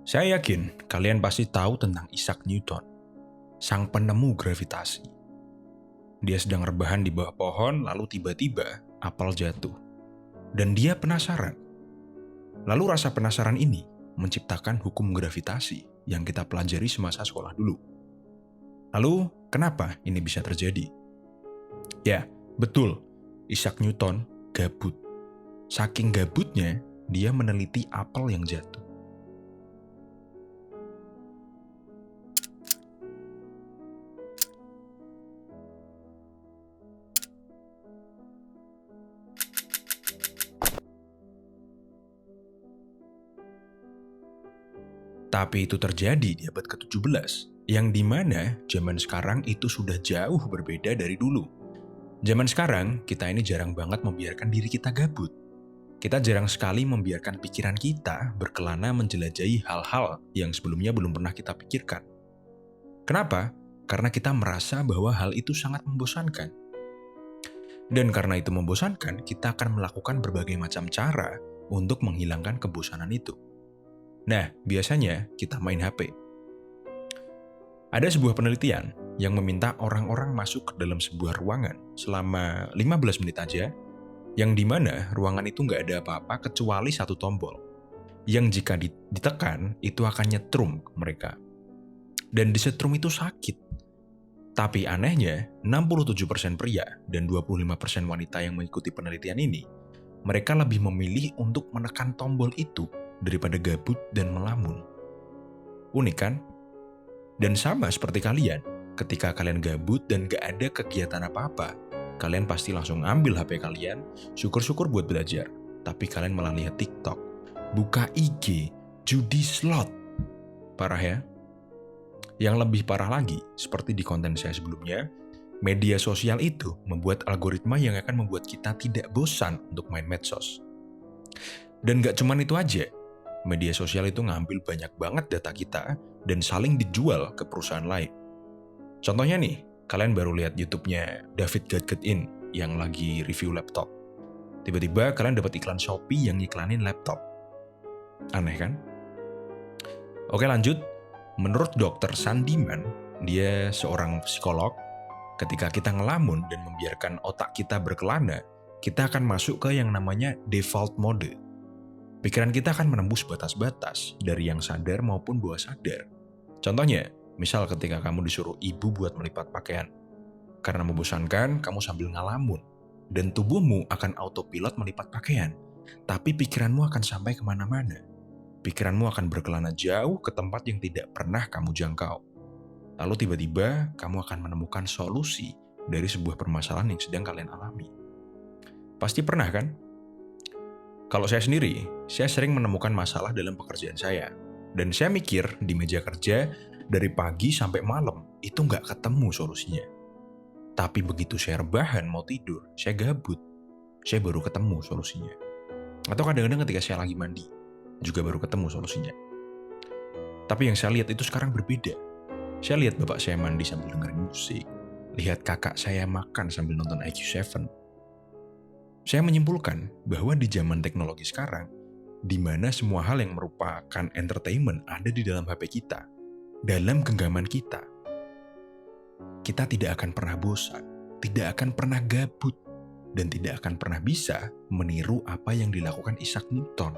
Saya yakin kalian pasti tahu tentang Isaac Newton, sang penemu gravitasi. Dia sedang rebahan di bawah pohon, lalu tiba-tiba apel jatuh. Dan dia penasaran. Lalu rasa penasaran ini menciptakan hukum gravitasi yang kita pelajari semasa sekolah dulu. Lalu, kenapa ini bisa terjadi? Ya, betul, Isaac Newton gabut. Saking gabutnya, dia meneliti apel yang jatuh. Tapi itu terjadi di abad ke-17, yang dimana zaman sekarang itu sudah jauh berbeda dari dulu. Zaman sekarang, kita ini jarang banget membiarkan diri kita gabut. Kita jarang sekali membiarkan pikiran kita berkelana menjelajahi hal-hal yang sebelumnya belum pernah kita pikirkan. Kenapa? Karena kita merasa bahwa hal itu sangat membosankan. Dan karena itu membosankan, kita akan melakukan berbagai macam cara untuk menghilangkan kebosanan itu. Nah, biasanya kita main HP. Ada sebuah penelitian yang meminta orang-orang masuk ke dalam sebuah ruangan selama 15 menit aja, yang dimana ruangan itu nggak ada apa-apa kecuali satu tombol, yang jika ditekan itu akan nyetrum mereka. Dan disetrum itu sakit. Tapi anehnya, 67% pria dan 25% wanita yang mengikuti penelitian ini, mereka lebih memilih untuk menekan tombol itu daripada gabut dan melamun. Unik kan? Dan sama seperti kalian, ketika kalian gabut dan gak ada kegiatan apa-apa, kalian pasti langsung ambil HP kalian, syukur-syukur buat belajar. Tapi kalian malah lihat TikTok, buka IG, judi slot. Parah ya? Yang lebih parah lagi, seperti di konten saya sebelumnya, media sosial itu membuat algoritma yang akan membuat kita tidak bosan untuk main medsos. Dan gak cuman itu aja, media sosial itu ngambil banyak banget data kita dan saling dijual ke perusahaan lain. Contohnya nih, kalian baru lihat YouTube-nya David Gadgetin yang lagi review laptop. Tiba-tiba kalian dapat iklan Shopee yang iklanin laptop. Aneh kan? Oke, lanjut. Menurut Dr. Sandiman, dia seorang psikolog, ketika kita ngelamun dan membiarkan otak kita berkelana, kita akan masuk ke yang namanya default mode. Pikiran kita akan menembus batas-batas dari yang sadar maupun bawah sadar. Contohnya, misal ketika kamu disuruh ibu buat melipat pakaian. Karena membosankan, kamu sambil ngelamun. Dan tubuhmu akan autopilot melipat pakaian. Tapi pikiranmu akan sampai kemana-mana. Pikiranmu akan berkelana jauh ke tempat yang tidak pernah kamu jangkau. Lalu tiba-tiba, kamu akan menemukan solusi dari sebuah permasalahan yang sedang kalian alami. Pasti pernah kan? Kalau saya sendiri, saya sering menemukan masalah dalam pekerjaan saya. Dan saya mikir di meja kerja, dari pagi sampai malam, itu nggak ketemu solusinya. Tapi begitu saya rebahan mau tidur, saya gabut. Saya baru ketemu solusinya. Atau kadang-kadang ketika saya lagi mandi, juga baru ketemu solusinya. Tapi yang saya lihat itu sekarang berbeda. Saya lihat bapak saya mandi sambil dengerin musik. Lihat kakak saya makan sambil nonton IQ7. Saya menyimpulkan bahwa di zaman teknologi sekarang, di mana semua hal yang merupakan entertainment ada di dalam HP kita, dalam genggaman kita tidak akan pernah bosan, tidak akan pernah gabut, dan tidak akan pernah bisa meniru apa yang dilakukan Isaac Newton.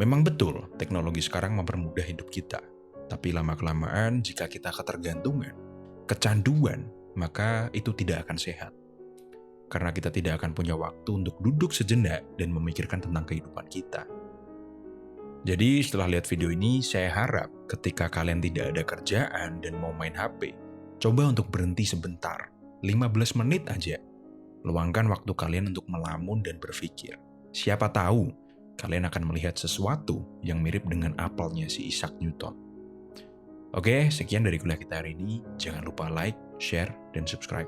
Memang betul, teknologi sekarang mempermudah hidup kita, tapi lama-kelamaan jika kita ketergantungan, kecanduan, maka itu tidak akan sehat. Karena kita tidak akan punya waktu untuk duduk sejenak dan memikirkan tentang kehidupan kita. Jadi setelah lihat video ini, saya harap ketika kalian tidak ada kerjaan dan mau main HP, coba untuk berhenti sebentar, 15 menit aja. Luangkan waktu kalian untuk melamun dan berpikir. Siapa tahu, kalian akan melihat sesuatu yang mirip dengan apelnya si Isaac Newton. Oke, sekian dari kuliah kita hari ini. Jangan lupa like, share, dan subscribe.